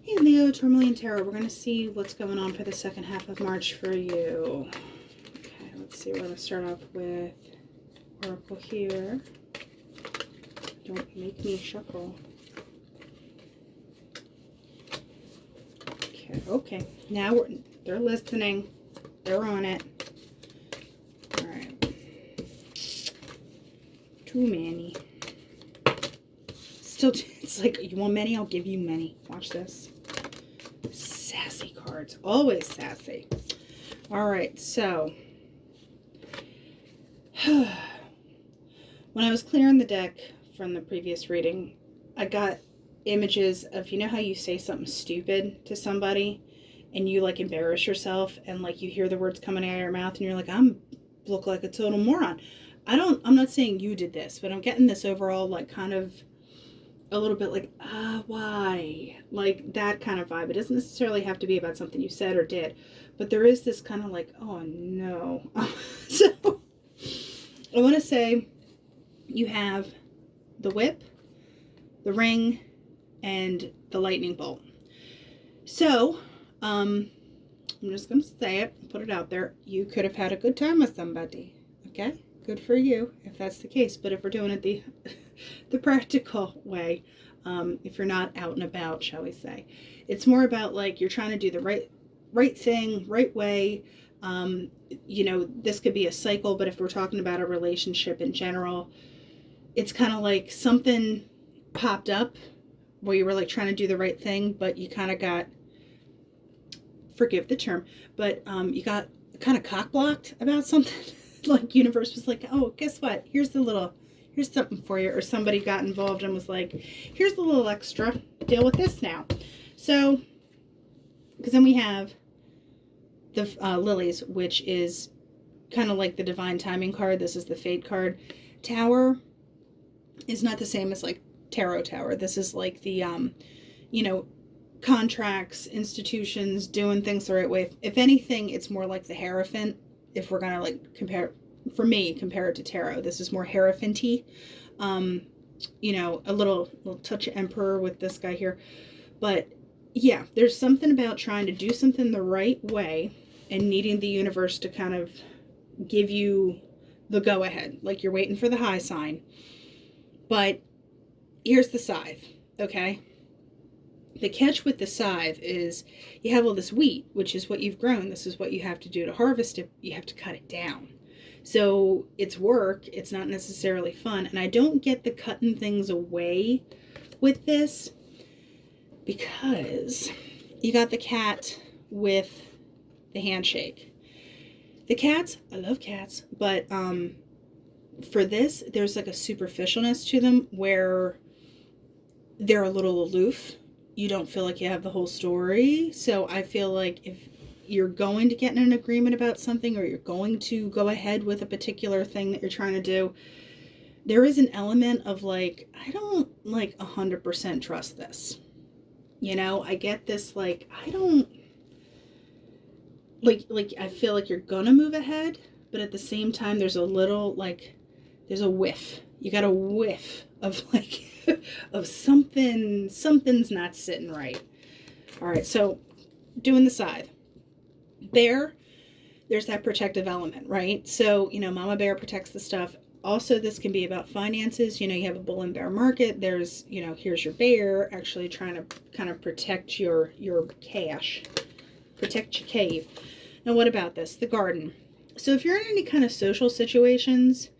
Hey Leo, Tourmaline Tarot. We're going to see what's going on for the second half of March for you. Okay, let's see. We're going to start off with Oracle here. Don't make me shuffle. Okay. Now they're listening. They're on it. All right. Too many. Still, it's like, you want many? I'll give you many. Watch this. Sassy cards. Always sassy. All right, so when I was clearing the deck from the previous reading, I got images of, you know how you say something stupid to somebody and you like embarrass yourself and like you hear the words coming out of your mouth and you're like, look like a total moron. I'm not saying you did this, but I'm getting this overall like kind of a little bit like, why? Like that kind of vibe. It doesn't necessarily have to be about something you said or did, but there is this kind of like, oh no. So I want to say you have the whip, the ring, and the lightning bolt. So, I'm just going to say it, put it out there. You could have had a good time with somebody. Okay? Good for you if that's the case. But if we're doing it the practical way, if you're not out and about, shall we say, it's more about like you're trying to do the right thing, right way. You know, this could be a cycle, but if we're talking about a relationship in general, it's kind of like something popped up where you were like trying to do the right thing, but you kind of got, forgive the term, but you got kind of cock blocked about something. Like universe was like, oh, guess what? Here's something for you. Or somebody got involved and was like, here's a little extra. Deal with this now. So, because then we have the lilies, which is kind of like the divine timing card. This is the fate card. Tower is not the same as like tarot tower. This is like the, you know, contracts, institutions, doing things the right way. If anything, it's more like the Hierophant. If we're gonna like compare it to tarot, this is more Hierophant-y. You know, a little touch of Emperor with this guy here. But yeah, there's something about trying to do something the right way and needing the universe to kind of give you the go ahead. Like you're waiting for the high sign. But here's the scythe, okay? The catch with the scythe is you have all this wheat, which is what you've grown. This is what you have to do to harvest it. You have to cut it down. So it's work. It's not necessarily fun. And I don't get the cutting things away with this because you got the cat with the handshake. The cats, I love cats, but for this, there's like a superficialness to them where they're a little aloof. You don't feel like you have the whole story. So I feel like if you're going to get in an agreement about something or you're going to go ahead with a particular thing that you're trying to do, there is an element of like, I don't like 100% trust this. You know, I get this like, I don't like I feel like you're gonna move ahead, but at the same time there's a little like there's a whiff. You got a whiff of like of something's not sitting right. All right, so doing the scythe. There's that protective element, right? So, you know, Mama Bear protects the stuff. Also, this can be about finances. You know, you have a bull and bear market. There's, you know, here's your bear actually trying to kind of protect your cash, protect your cave. Now, what about this? The garden. So if you're in any kind of social situations,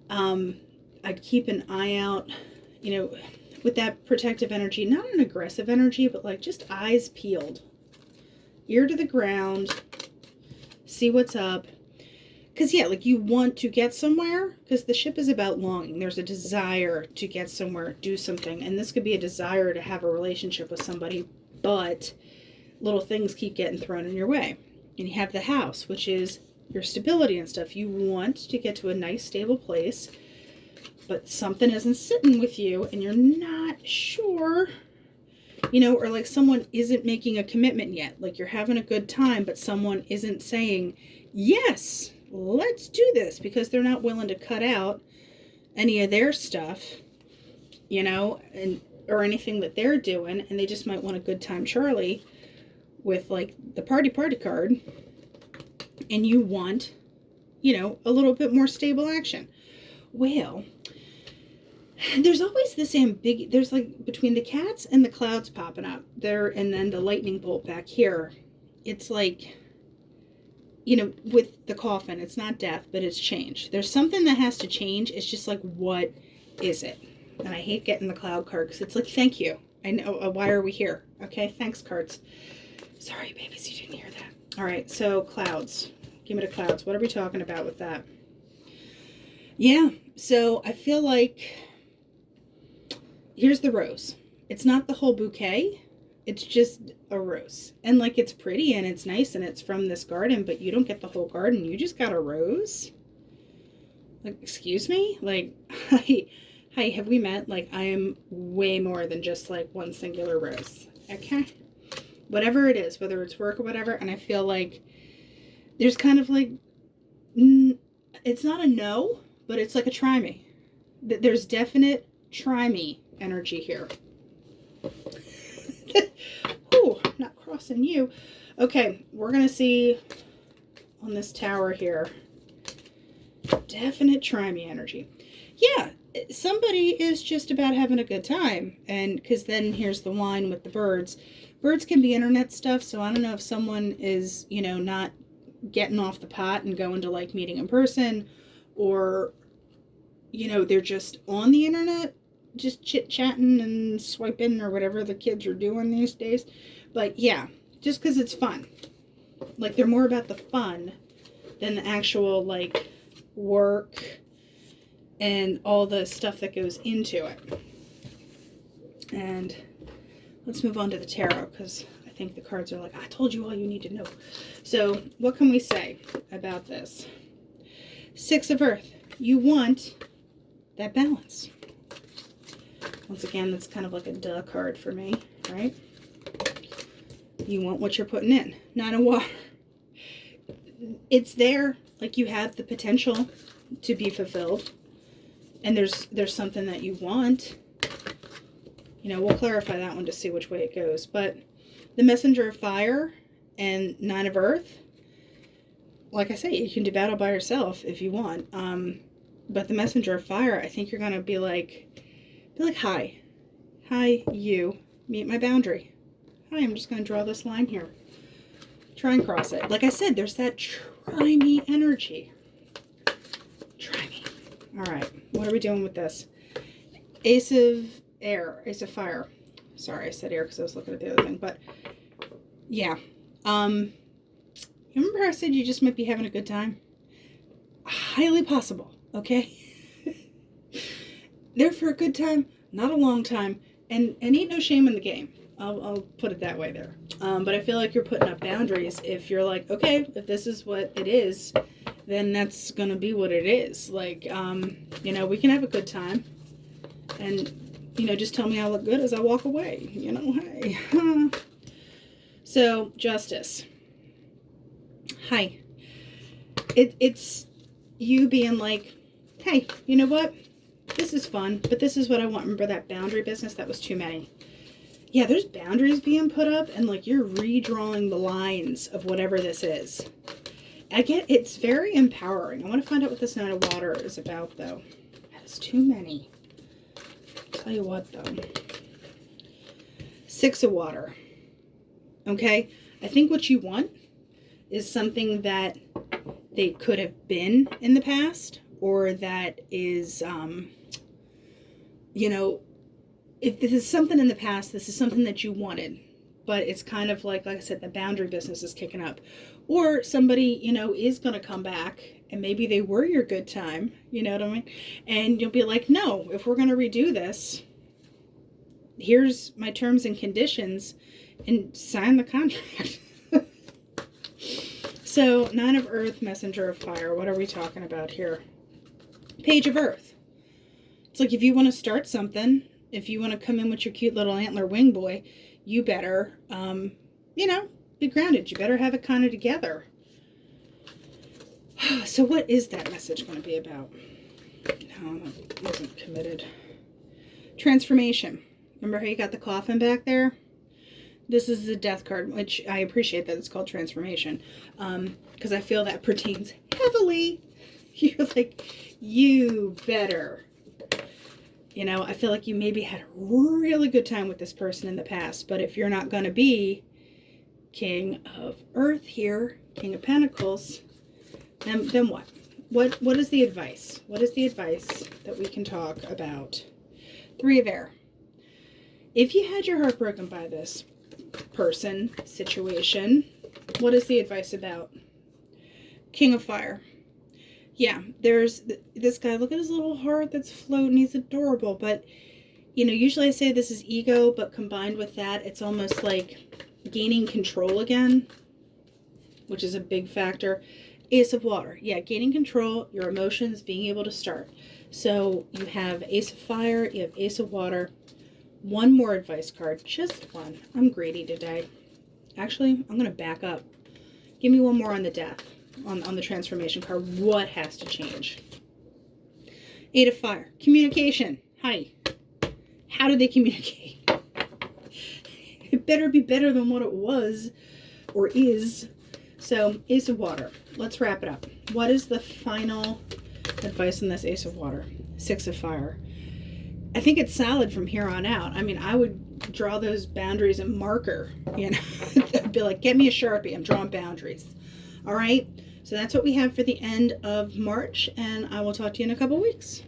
I'd keep an eye out, you know, with that protective energy, not an aggressive energy, but like just eyes peeled, ear to the ground, see what's up. Because yeah, like you want to get somewhere because the ship is about longing. There's a desire to get somewhere, do something. And this could be a desire to have a relationship with somebody, but little things keep getting thrown in your way. And you have the house, which is your stability and stuff. You want to get to a nice, stable place, but something isn't sitting with you and you're not sure, you know, or like someone isn't making a commitment yet. Like you're having a good time, but someone isn't saying, yes, let's do this, because they're not willing to cut out any of their stuff, you know, and or anything that they're doing, and they just might want a good time Charlie with like the party card, and you want, you know, a little bit more stable action. Well, there's always this there's like between the cats and the clouds popping up there, and then the lightning bolt back here. It's like, you know, with the coffin, it's not death, but it's change. There's something that has to change. It's just like, what is it? And I hate getting the cloud card because it's like, thank you. I know, why are we here? Okay, thanks, cards. Sorry, babies, you didn't hear that. All right, so clouds. Give me the clouds. What are we talking about with that? Yeah, so I feel like, here's the rose. It's not the whole bouquet. It's just a rose. And like, it's pretty and it's nice and it's from this garden, but you don't get the whole garden. You just got a rose? Like, excuse me? Like, hi, have we met? Like, I am way more than just like one singular rose. Okay? Whatever it is, whether it's work or whatever. And I feel like there's kind of like, it's not a no, but it's like a try me. There's definite try me energy here. Ooh, not crossing you. Okay, we're going to see on this tower here. Definite try me energy. Yeah, somebody is just about having a good time. And because then here's the wine with the birds. Birds can be internet stuff, so I don't know if someone is, you know, not getting off the pot and going to like meeting in person, or, you know, they're just on the internet, just chit-chatting and swiping or whatever the kids are doing these days. But yeah, just because it's fun. Like, they're more about the fun than the actual like work and all the stuff that goes into it. And let's move on to the tarot, because I think the cards are like, I told you all you need to know. So what can we say about this? Six of Earth. You want that balance. Once again, that's kind of like a duh card for me, right? You want what you're putting in. Nine of Water. It's there. Like, you have the potential to be fulfilled. And there's something that you want. You know, we'll clarify that one to see which way it goes. But the Messenger of Fire and Nine of Earth, like I say, you can do battle by yourself if you want. But the Messenger of Fire, I think you're going to be like, hi, you, meet my boundary. Hi, I'm just going to draw this line here. Try and cross it. Like I said, there's that try me energy. Try me. All right, what are we doing with this? Ace of Fire. Sorry, I said air because I was looking at the other thing. But yeah, remember how I said you just might be having a good time? Highly possible. Okay. There for a good time, not a long time, and ain't no shame in the game. I'll put it that way there. But I feel like you're putting up boundaries. If you're like, okay, if this is what it is, then that's gonna be what it is. Like, you know, we can have a good time, and, you know, just tell me I look good as I walk away. You know, hey. So, Justice. Hi. It's you being like, hey, you know what? This is fun, but this is what I want. Remember that boundary business? That was too many. Yeah, there's boundaries being put up, and like, you're redrawing the lines of whatever this is. I get it's very empowering. I want to find out what this Nine of Water is about, though. That is too many. Tell you what, though. Six of Water. Okay? I think what you want is something that they could have been in the past, or that is, you know, if this is something in the past, this is something that you wanted, but it's kind of like I said, the boundary business is kicking up. Or somebody, you know, is going to come back, and maybe they were your good time, you know what I mean? And you'll be like, no, if we're going to redo this, here's my terms and conditions, and sign the contract. So, Nine of Earth, Messenger of Fire. What are we talking about here? Page of Earth. It's like, if you want to start something, if you want to come in with your cute little antler wing boy, you better, you know, be grounded. You better have it kind of together. So what is that message going to be about? No, I wasn't committed. Transformation. Remember how you got the coffin back there? This is the death card, which I appreciate that it's called transformation, because I feel that pertains heavily. You're like, you better. You know, I feel like you maybe had a really good time with this person in the past, but if you're not going to be King of Earth here, King of Pentacles, then what? What is the advice? What is the advice that we can talk about? Three of Air. If you had your heart broken by this person, situation, what is the advice about? King of Fire. Yeah, there's this guy. Look at his little heart that's floating. He's adorable. But, you know, usually I say this is ego, but combined with that, it's almost like gaining control again, which is a big factor. Ace of Water. Yeah, gaining control, your emotions, being able to start. So you have Ace of Fire, you have Ace of Water. One more advice card, just one. I'm greedy today. Actually, I'm going to back up. Give me one more on the death, on the transformation card. What has to change? Eight of Fire. Communication. Hi. How do they communicate? It better be better than what it was or is. So, Ace of Water. Let's wrap it up. What is the final advice on this Ace of Water? Six of Fire. I think it's solid from here on out. I mean, I would draw those boundaries in marker, you know. I'd be like, get me a Sharpie. I'm drawing boundaries. All right. So that's what we have for the end of March, and I will talk to you in a couple weeks.